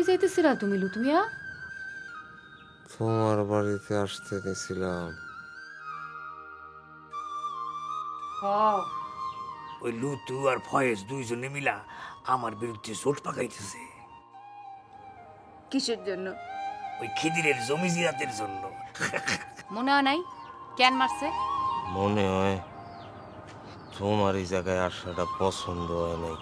কই যাইতেছিলা তুমি লুতুমিয়া? তোমার বাড়িতে আসতে গেছিলাম। ওই লুতু আর ফয়েজ দুইজনে মিলা আমার বিরুদ্ধে জোট পাকাইতেছে। কিসের জন্য? ওই খিদিরের জমি জিরাতের জন্য। মনে হয় নাই কেন মারছে? মনে হয় তোমার এই জায়গায় আসাটা পছন্দ হয় নাই।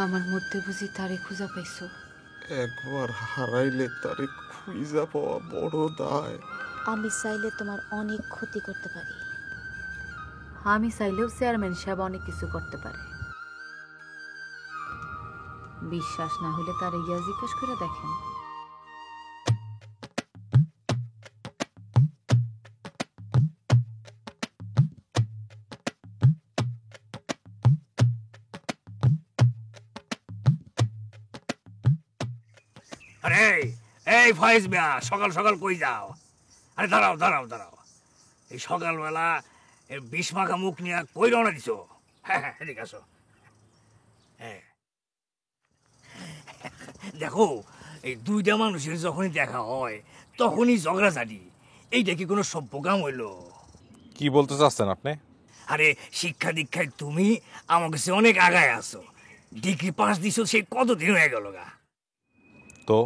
আমার মধ্যে বুঝি তারে খুঁজা পাইছো? একবার হারাইলে তারে খুঁজা পাওয়া বড় দায়। আমি চাইলে তোমার অনেক ক্ষতি করতে পারি। আমি চাইলেও চেয়ারম্যান সাহেব অনেক কিছু করতে পারে। বিশ্বাস না হলে তারে গিয়া জিজ্ঞেস করে দেখেন। আরে এই ফয়েজ মিয়া, সকাল সকাল কই যাও? আরে দাঁড়াও দাঁড়াও দাঁড়াও, এই সকালবেলা বিষ মাখা মুখ নিয়ে কই রওনা দিছো? হ্যাঁ হ্যাঁ, এদিকে আসো। হ্যাঁ দেখো, এই দুইটা মানুষের যখনই দেখা হয় তখনই ঝগড়াঝাটি। এইটা কি কোনো সভ্য কাম হইল? কি বলতে চাচ্ছেন আপনি? আরে শিক্ষা দীক্ষায় তুমি আমার কাছে অনেক আগায় আছো। ডিগ্রি পাস দিছো সেই কতদিন হয়ে গেল গা। তো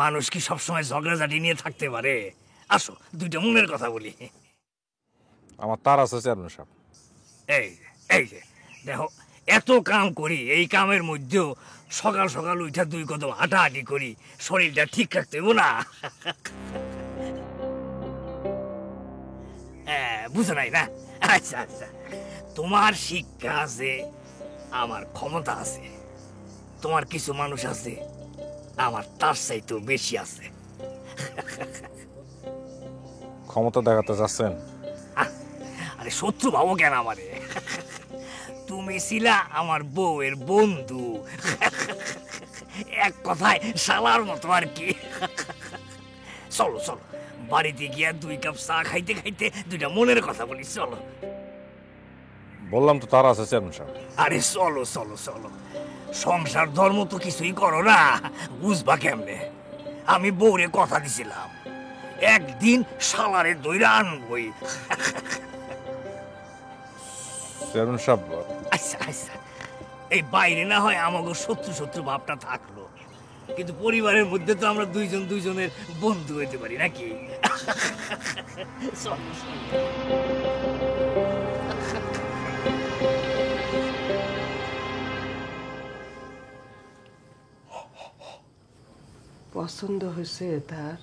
মানুষ কি সবসময় ঝগড়াঝাটি নিয়ে থাকতে পারে? আসো দুইটা মনের কথা বলি। আমার তার আছে চেয়ারম্যান সাহেব। এই এই যে দেখো, এত কাম করি, এই কামের মধ্যেও সকাল সকাল উঠা দুই কদম হাঁটাহাঁটি করি, শরীরটা ঠিক রাখতে হইব না? হ্যাঁ, বুঝো নাই না? আচ্ছা আচ্ছা, তোমার শিক্ষা আছে, আমার ক্ষমতা আছে। তোমার কিছু মানুষ আছে, আমার তার চাইতেও বেশি আছে। ক্ষমতা দেখাতে চাচ্ছেন? আরে শত্রু ভাবো কেন আমারে? তুমি ছিলা আমার বউয়ের বন্ধু, এক কথায় শালার মতো আর কি। চলো চলো, বাড়িতে গিয়া 2 কাপ চা খাইতে খাইতে দুইটা মনের কথা বলি, চলো। বললাম তো তার আছে চেয়ারম্যান সাহেব। আরে চলো চলো চলো, সংসার ধর্ম তো কিছুই করো না, বুঝবা কেমনে? আমি বউরে কথা দিছিলাম একদিন শালারে দইরা আনবই। চেয়ারম্যান সাহেব, আচ্ছা আচ্ছা, এই বাইরে না হয় আমাকে শত্রু শত্রু ভাবটা থাকলো, কিন্তু পরিবারের মধ্যে তো আমরা দুইজন দুইজনের বন্ধু হইতে পারি নাকি? পছন্দ হয়েছে তার?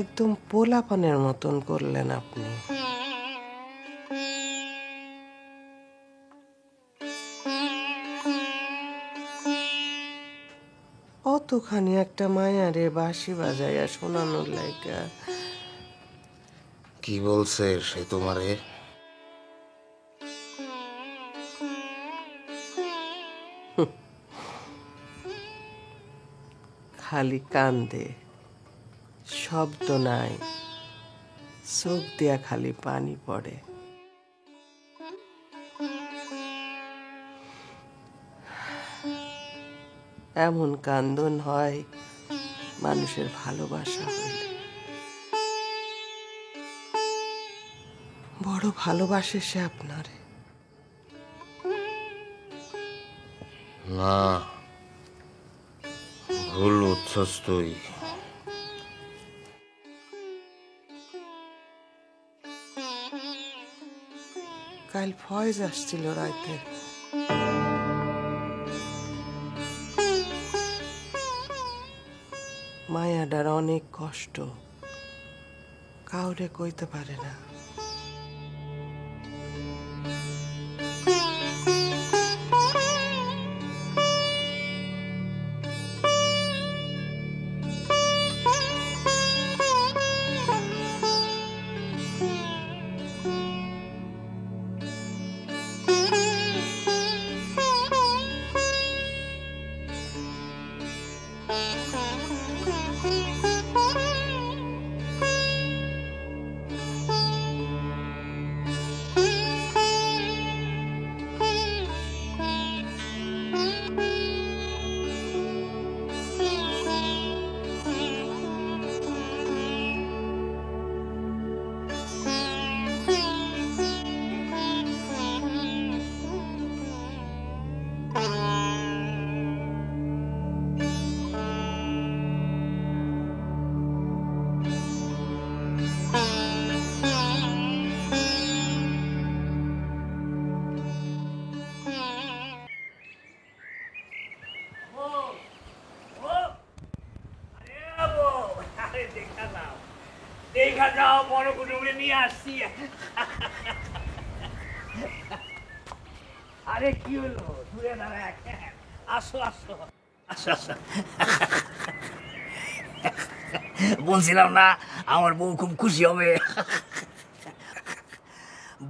একদম পোলাপানের মতন করলেন আপনি। অতখানি একটা মায়ারে বাঁশি বাজাইয়া শোনানোর লাইগা। কি বলছে সে তোমারে? খালি কান্দে, শব্দ নাই, চোখ দিয়া খালি পানি পড়ে। এমন কান্দন হয় মানুষের ভালোবাসা হইলে। বড় ভালোবাসে সে আপনারে। না, ভুল বুঝছস তুই। কাল ফয়েজ আসছিল রাইতে। মায়াডার অনেক কষ্ট, কাউরে কইতে পারে না। যাও বড় কুটুমে নিয়ে আসছি। আরে কি হলো, দূরে দাঁড়ায়, আসো আসো আসো আসো। বলছিলাম না আমার বউ খুব খুশি হবে।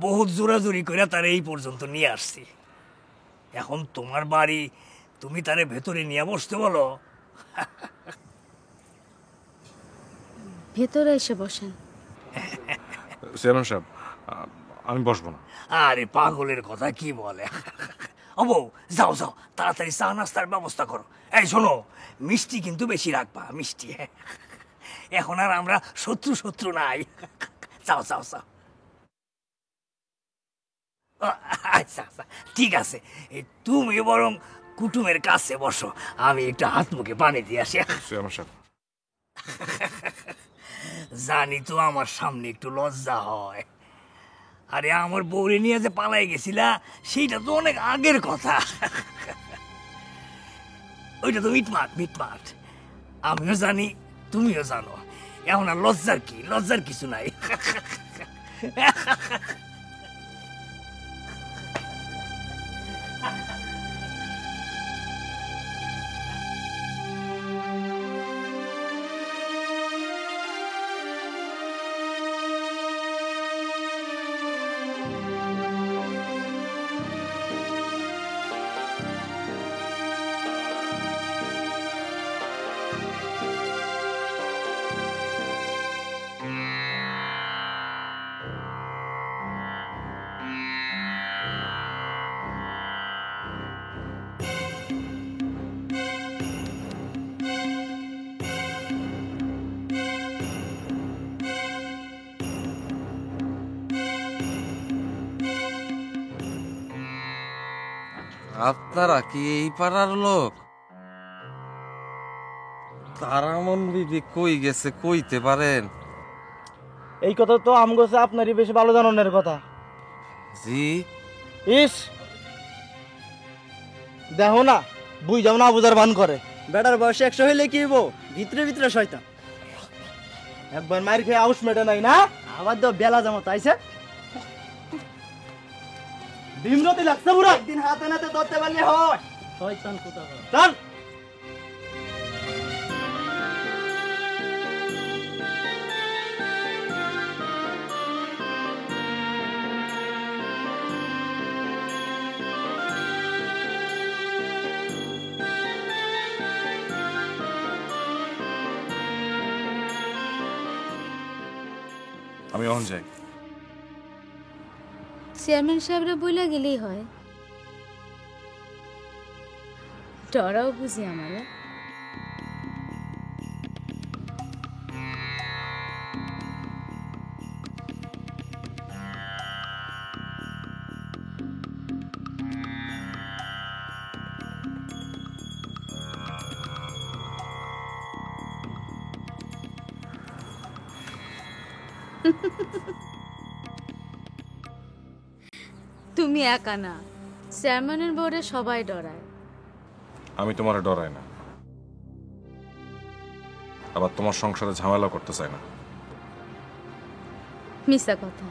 বহুত জোরাজুরি করে তার এই পর্যন্ত নিয়ে আসছি। এখন তোমার বাড়ি, তুমি তারে ভেতরে নিয়ে বসতে বলো। ভেতরে এসে বসেন। চেয়ারম্যান সাহেব, আমি বসবো না। আরে পাগলের কথা কি বলে। ও বউ, যাও যাও তাড়াতাড়ি চা নাস্তার ব্যবস্থা করো। এই শোনো, মিষ্টি কিন্তু বেশি রাখবা, মিষ্টি। এখন আর আমরা শত্রু শত্রু নাই। যাও যাও যাও। আচ্ছা আচ্ছা ঠিক আছে, তুমি বরং কুটুমের কাছে বসো, আমি একটু হাত মুখে পানি দিয়ে আসি। চেয়ারম্যান সাহেব, জানি তো আমার সামনে একটু লজ্জা হয়। আরে আমার বউরে নিয়ে যে পালাই গেছিলা সেইটা তো অনেক আগের কথা। ওইটা তো মিটমাট মিটমাট, আমিও জানি তুমিও জানো। এখন আর লজ্জার কি, লজ্জার কিছু নাই। আপনারা কি এই পাড়ার লোক? তারামন বিবি কই গেছে কইতে পারেন? এই কথা তো আমগোছে আপনারই বেশি ভালো জানানোর কথা। জি ইস দেখো না, বুঝ যাও না, বুঝার ভান করে। বেটার বয়স 100 হইলে কি হইব, ভিতরে ভিতরে শয়তান। একবার মার খেয়ে আউস মেটে নাই না, আবার তো বেলা জামা তাইছে। ডিমরতি লাগছে পুরো, একদিন হাতে নাতে ধরতে পারলে হয়। শয়তান কোথাকার, চল। আমি এখন যাই। চেয়ারম্যান সাহেবরা বইলা গেলেই হয়। ডরাও বুঝি আমারে। তুমি একা না, চেয়ারম্যানের বোর্ডে সবাই ডরায়। আমি তোমার ডরাই না, আবার তোমার সংসারে ঝামেলা করতে চাই না। মিছা কথা।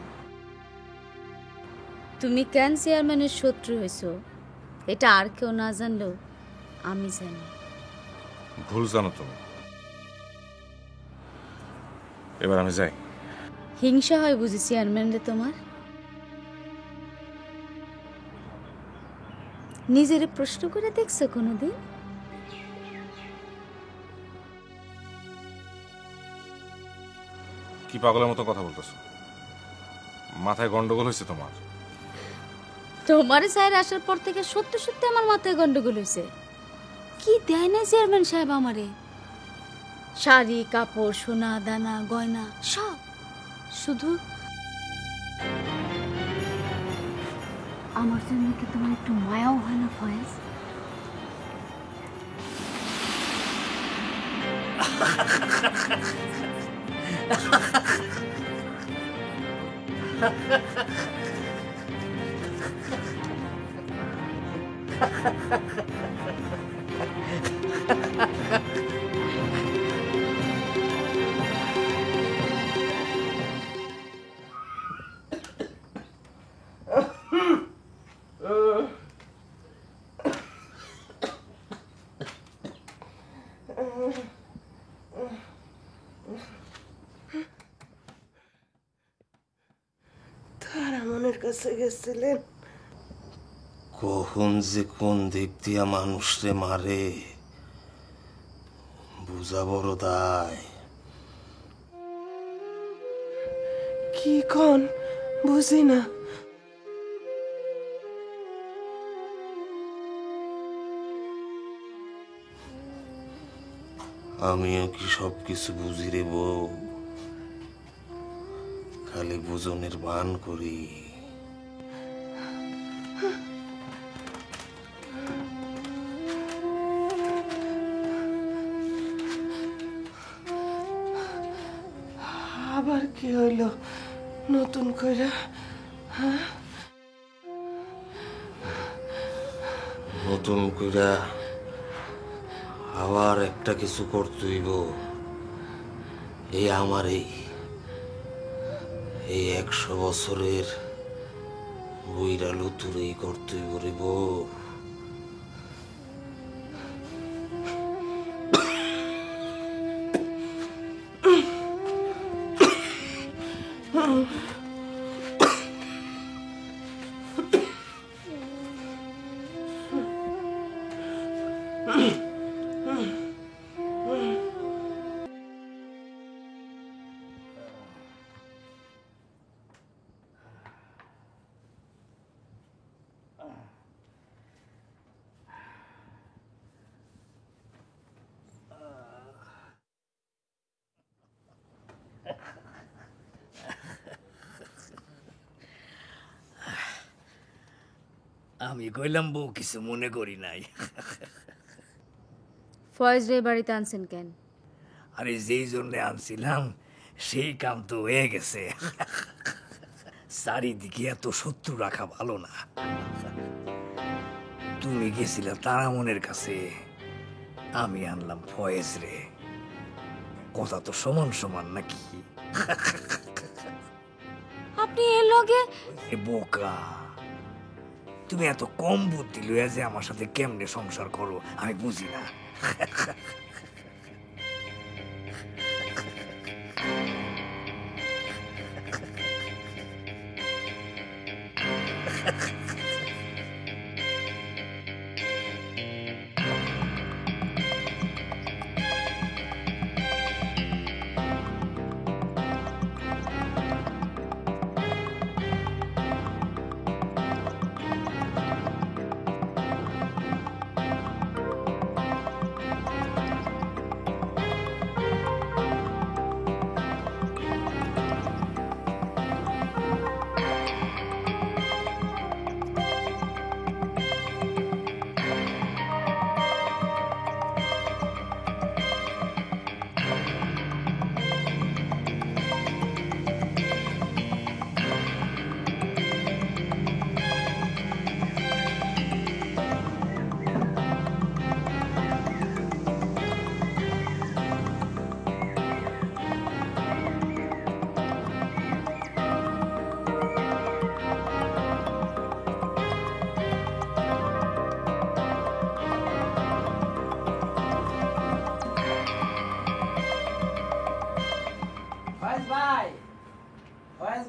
তুমি কেন চেয়ারম্যানের শত্রু হয়েছো এটা আর কেউ না জানলেও আমি জানি। ভুল জানো তুমি। এবার আমি যাই। হিংসা হয় বুঝি চেয়ারম্যানরে তোমার? নিজেরে প্রশ্ন করে দেখছো কোনোদিন? কি পাগলের মতো কথা বলতেছো? মাথায় গন্ডগোল হয়েছে তোমার? তোমার সাইড আসার পর থেকে সত্যি সত্যি আমার মাথায় গন্ডগোল হয়েছে। কি দেয় না চেয়ারম্যান সাহেব আমারে, শাড়ি কাপড় সোনা দানা গয়না সব। শুধু আমার জন্য কি তোমার একটু মায়াও হয় না ফয়েজ? কাছে গেছিলেন? কখন যে কোন দিক দিয়া মানুষরে মারে বুঝা বড় দায়। কি কন বুঝি না। আমিও কি সব কিছু বুঝি রে বউ, খালি বুঝনের ভান করি। আবার কি হইল নতুন করে? নতুন কইরা আবার একটা কিছু করতে হইব। এই আমার এই 100 বছরের বইরা লুতুরেই করতে হইব রে বউ। আমি কইলাম বউ কিছু মনে করি নাই। ফয়েজ রে বাড়িতে আনছেন কেন? আরে যেই জন্য আনছিলাম সেই কাম তো হয়ে গেছে। চারিদিকে এত শত্রু রাখা ভালো না। তুমি গেছিলে তারামনের কাছে, আমি আনলাম ফয়েজ রে। কথা তো সমান সমান নাকি? আপনি এর লগে এ বোকা, তুমি এত কম বুদ্ধি লইয়া যে আমার সাথে কেমনে সংসার করো আমি বুঝি না।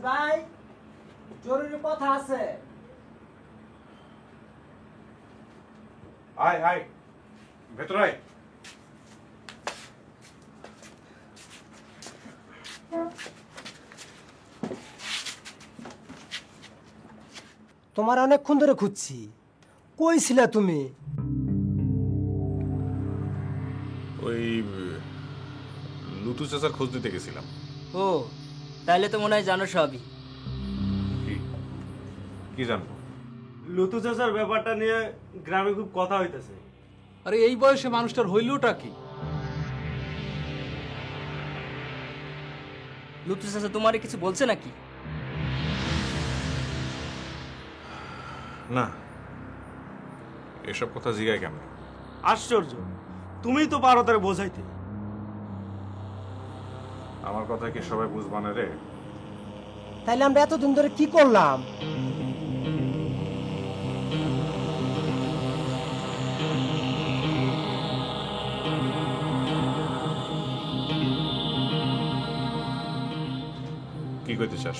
ভাই জরুরি কথা আছে। আয় আয় ভেতর আয়। তোমার অনেকক্ষণ ধরে খুঁজছি, কই ছিলা তুমি? ওই লুতু চাচার খোঁজ দিতে গেছিলাম। ও তাহলে তো মনে হয় জানো সবই। কি কি জানবো? লুতু চাচার ব্যাপারটা নিয়ে গ্রামে খুব কথা হইতেছে। আরে এই বয়সে মানুষটার হইলটা কি? লুতু চাচা তোমারে কিছু বলছে নাকি? না, এসব কথা জিগায় কেমন? আশ্চর্য, তুমি তো পারো তারে বোঝাইতে। আমার কথা কি সবাই বুঝবা না রে? তাইলে আমরা এতদিন ধরে কি করলাম? কি কইতে চাস?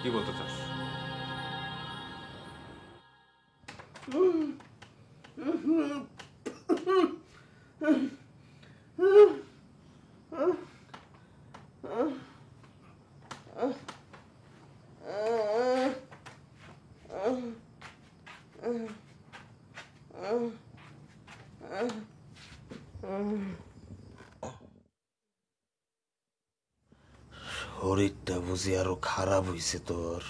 কি বলতে চাস? শরীরটা বুঝি আরো খারাপ হইছে তোর।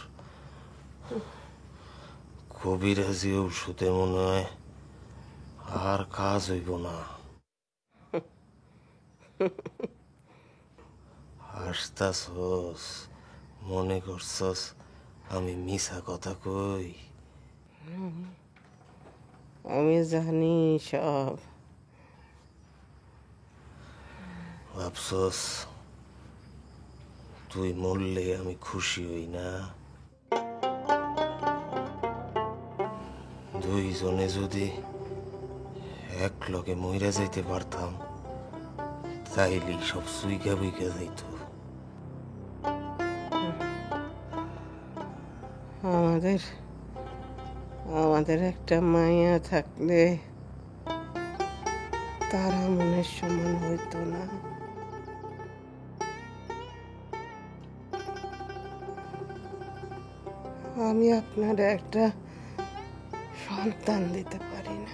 কবিরাজি ঔষধে মনে হয় আর কাজ হইব না। হাসতাছস, মনে করছস আমি মিছা কথা কই? আমি জানি সব। ভাবছস তুই মরলে আমি খুশি হই না? দুইজনে যদি এক লগে মইরা যাইতে পারতাম তাইলেই সব সুইগা বুইগা যাইত। আমাদের একটা মাইয়া থাকলে তারা মনের সমান হইতো না। আমি আপনার একটা সন্তান দিতে পারি না।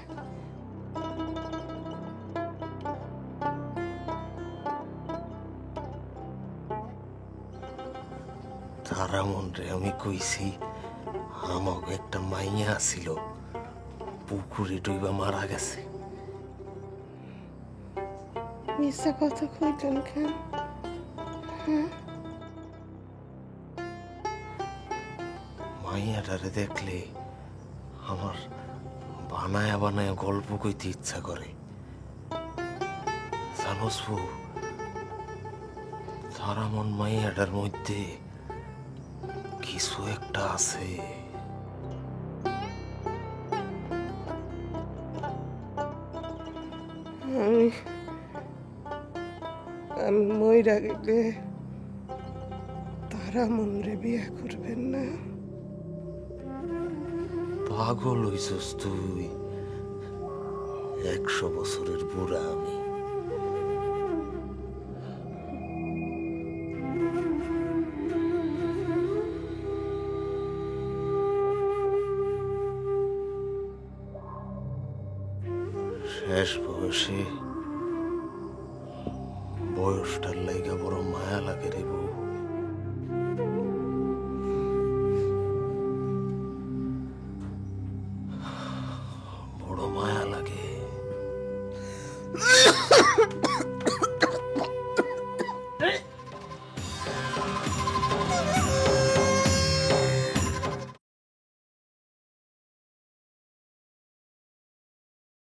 তারা মন রে আমি কইছি আমাকে একটা মাইয়া ছিল, পুকুরে ডুইবা মারা গেছে। মিথ্যা কথা কইতেন কেন? মাইয়াটারে দেখলে আমার বানায়া বানায়া গল্প কইতে ইচ্ছা করে। জানোস বউ, তারা মন মাইয়াটার মধ্যে কিছু একটা আছে। আমি মইরা গেলে তারা মনরে বিয়া করবেন না? পাগল হইছস তুই? 100 বছরের বুড়া আমি। শেষ বয়সে বয়সটার লাইগা বড় মায়া লাগে রে বউ।